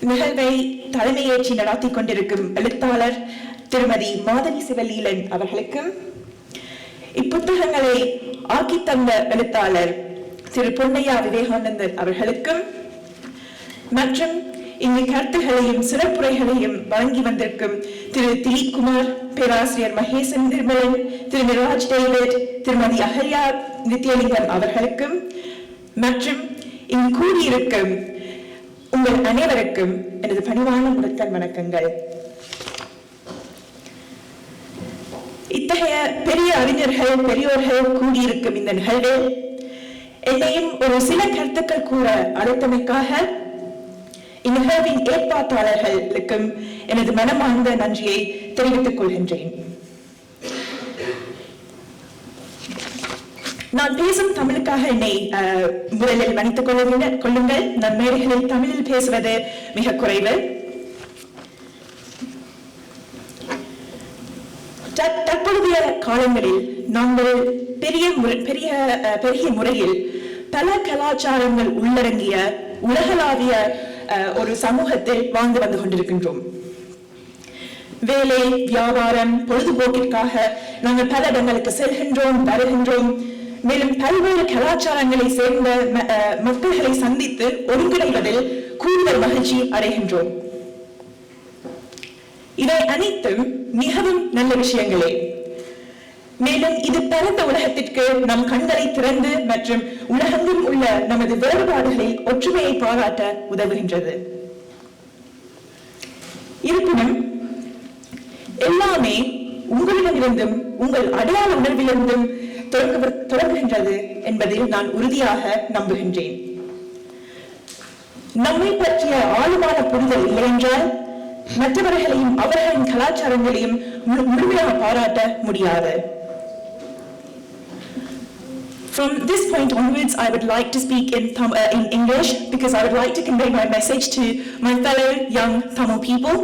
நிகழ்வை தலைமையேற்றி நடத்தி கொண்டிருக்கும் எழுத்தாளர் திருமதி மாதவி சிவலீலன் அவர்களுக்கும், இப்புத்தகங்களை ஆக்கி தந்த எழுத்தாளர் திரு பொன்னையா விவேகானந்தர் அவர்களுக்கும், மற்றும் இங்கு கருத்துகளையும் சிறப்புரைகளையும் வழங்கி வந்திருக்கும் திரு திலீப் குமார், பேராசிரியர் மகேசன் நிர்மலன், திரு நிராஜ் டேவிட், திருமதி அஹல்யா நித்யலிங்கம் அவர்களுக்கும், மற்றும் இங்கு கூடியிருக்கும் உங்கள் அனைவருக்கும் எனது பணிவான முதற்கண் வணக்கங்கள். இத்தகைய பெரிய அறிஞர்கள், பெரியோர்கள் கூடியிருக்கும் இந்த நிகழ்வில் என்னையும் ஒரு சில கருத்துக்கள் கூற அழைத்தமைக்காக இந்நிகழ்வின் ஏற்பாட்டாளர்களுக்கும் எனது மனமார்ந்த நன்றியை தெரிவித்துக் கொள்கின்றேன். நான் பேசும் தமிழுக்காக என்னை முதலில் மன்னித்துக் கொள்ளுங்கள். நான் மேடைகளில் தமிழில் பேசுவது மிக குறைவு. தற்போதைய காலங்களில் நாங்கள் பெரிய முறையில் பல கலாச்சாரங்கள் உள்ளடங்கிய உலகளாவிய ஒரு சமூகத்தில் வாழ்ந்து வந்து கொண்டிருக்கின்றோம். வேலை, வியாபாரம், பொழுதுபோக்கிற்காக நாங்கள் பல இடங்களுக்கு செல்கின்றோம், வருகின்றோம். மேலும் பல்வேறு கலாச்சாரங்களை சேர்ந்த மக்களை சந்தித்து ஒருங்கிணைவதில் கூடுதல் மகிழ்ச்சி அடைகின்றோம். இவை அனைத்தும் மிகவும் நல்ல விஷயங்களே. மேலும் இது பரந்த உலகத்திற்கு நம் கண்களை திறந்து மற்றும் உலகெங்கும் உள்ள நமது வேறுபாடுகளில் ஒற்றுமையை பாராட்ட உதவுகின்றது. இருப்பினும் எல்லாமே உங்களிடமிருந்தும் உங்கள் அடையாள உணர்விலிருந்தும் தொடங்குகின்றது என்பதில் நான் உறுதியாக நம்புகின்றேன். நம்மை பற்றிய ஆழமான புரிதல் இல்லை என்றால் மற்றவர்களையும் அவர்களின் கலாச்சாரங்களையும் முழுமையாக பாராட்ட முடியாது. From this point onwards, I would like to speak in English because I would like to convey my message to my fellow young Tamil people.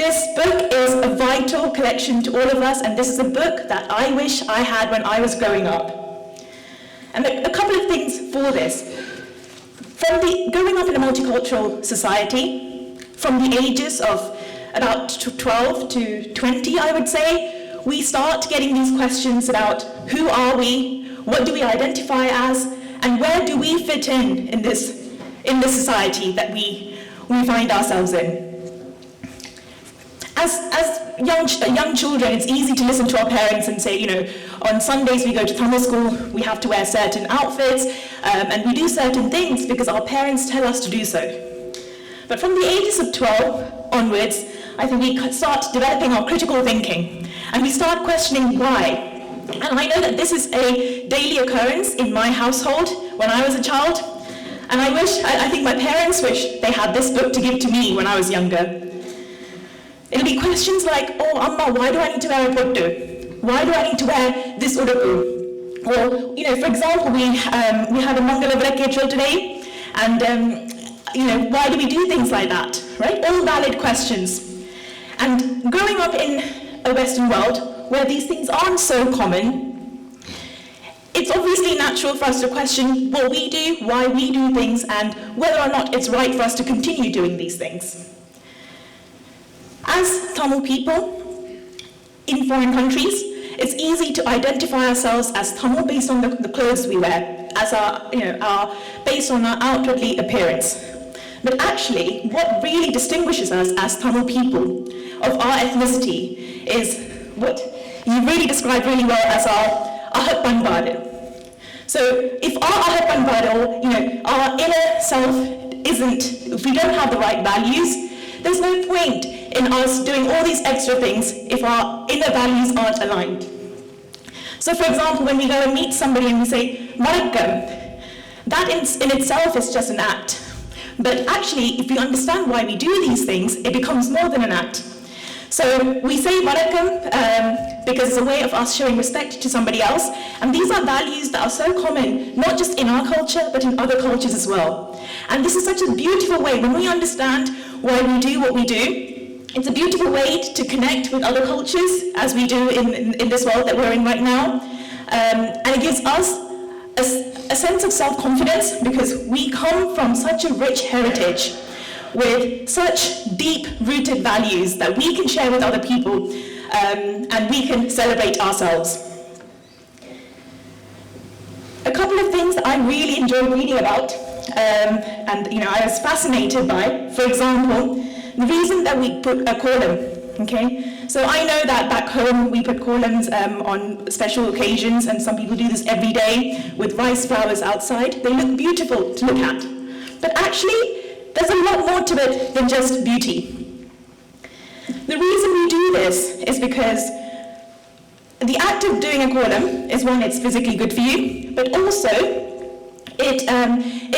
This book is a vital collection to all of us, and this is a book that I wish I had when I was growing up. And a couple of things for this. From growing up in a multicultural society, from the ages of about 12 to 20, I would say, we start getting these questions about who are we, what do we identify as, and where do we fit in this society that we find ourselves in. As young children, it's easy to listen to our parents and say, on Sundays we go to Tamil school, we have to wear certain outfits, and we do certain things because our parents tell us to do so. But from the ages of 12 onwards, I think we start developing our critical thinking, and we start questioning why. And I know that this is a daily occurrence in my household when I was a child, and I think my parents wish they had this book to give to me when I was younger. It'll be questions like, oh, Amma, why do I need to wear a pottu? Why do I need to wear this udupu? Or, for example, we had a Mangala Vrek ritual today, and why do we do things like that, right? All valid questions. And growing up in a Western world where these things aren't so common, it's obviously natural for us to question what we do, why we do things, and whether or not it's right for us to continue doing these things. As Tamil people in foreign countries, it's easy to identify ourselves as Tamil based on the clothes we wear, as based on our outwardly appearance. But actually, what really distinguishes us as Tamil people of our ethnicity is what you really described really well as our ahatpanbadu. So if our ahatpanbadu, our inner self if we don't have the right values, there's no point in us doing all these extra things if our inner values aren't aligned. So for example, when we go and meet somebody and we say, Vanakkam, that in itself is just an act. But actually, if we understand why we do these things, it becomes more than an act. So we say Vanakkam because it's a way of us showing respect to somebody else. And these are values that are so common, not just in our culture, but in other cultures as well. And this is such a beautiful way, when we understand why we do what we do, it's a beautiful way to connect with other cultures, as we do in this world that we're in right now. And it gives us a sense of self-confidence because we come from such a rich heritage with such deep-rooted values that we can share with other people, and we can celebrate ourselves. A couple of things that I really enjoyed reading about, and I was fascinated by, for example, the reason that we put a column, okay? So I know that back home we put columns on special occasions, and some people do this every day with rice flowers outside. They look beautiful to look at. But actually, there's a lot more to it than just beauty. The reason we do this is because the act of doing a column is, one, it's physically good for you, but also it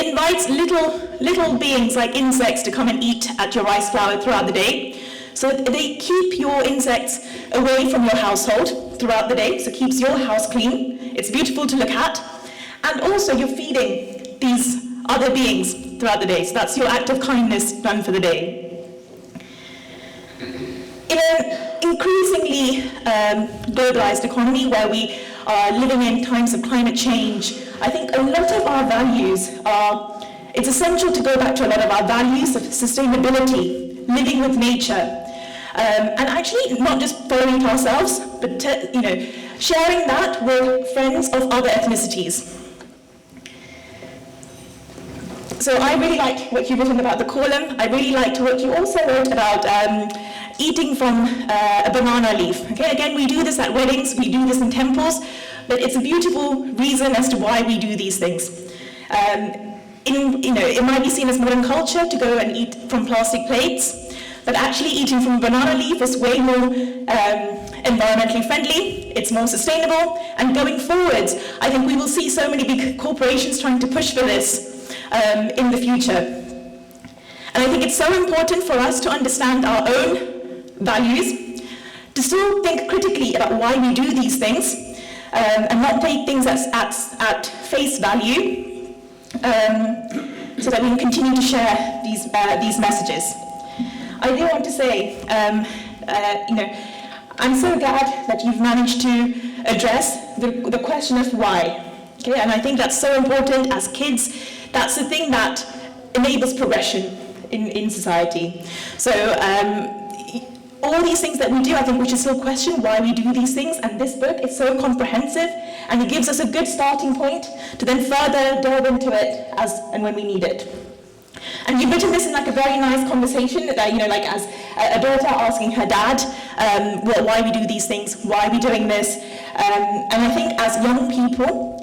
invites little beings like insects to come and eat at your rice flour throughout the day. So they keep your insects away from your household throughout the day, so it keeps your house clean. It's beautiful to look at. And also you're feeding these other beings throughout the day. So that's your act of kindness done for the day. In an increasingly globalized economy where we are living in times of climate change, I think a lot of our values it's essential to go back to a lot of our values of sustainability, living with nature, and actually not just following it ourselves, but sharing that with friends of other ethnicities. So I really liked what you wrote about the column. I really liked what you also wrote about eating from a banana leaf. Okay, again, we do this at weddings, we do this in temples, but it's a beautiful reason as to why we do these things. It might be seen as modern culture to go and eat from plastic plates, but actually eating from a banana leaf is way more environmentally friendly, it's more sustainable, and going forwards, I think we will see so many big corporations trying to push for this in the future. And I think it's so important for us to understand our own values, to still think critically about why we do these things, and not take things at face value, so that we can continue to share these messages. I do want to say, I'm so glad that you've managed to address the question of why. Okay, and I think that's so important as kids. That's the thing that enables progression in society. So all these things that we do, I think we should still question why we do these things, and this book is so comprehensive, and it gives us a good starting point to then further delve into it as and when we need it. And you've written this in like a very nice conversation, that like as a daughter asking her dad, why we do these things, why are we doing this, and I think as young people,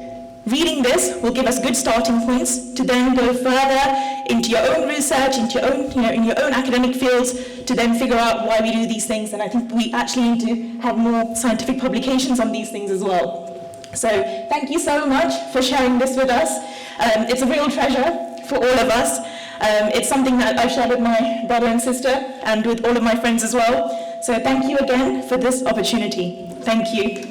reading this will give us good starting points to then go further into your own research, into your own, in your own academic fields, to then figure out why we do these things. And I think we actually need to have more scientific publications on these things as well. So thank you so much for sharing this with us. It's a real treasure for all of us. It's something that I've shared with my brother and sister and with all of my friends as well. So thank you again for this opportunity. Thank you.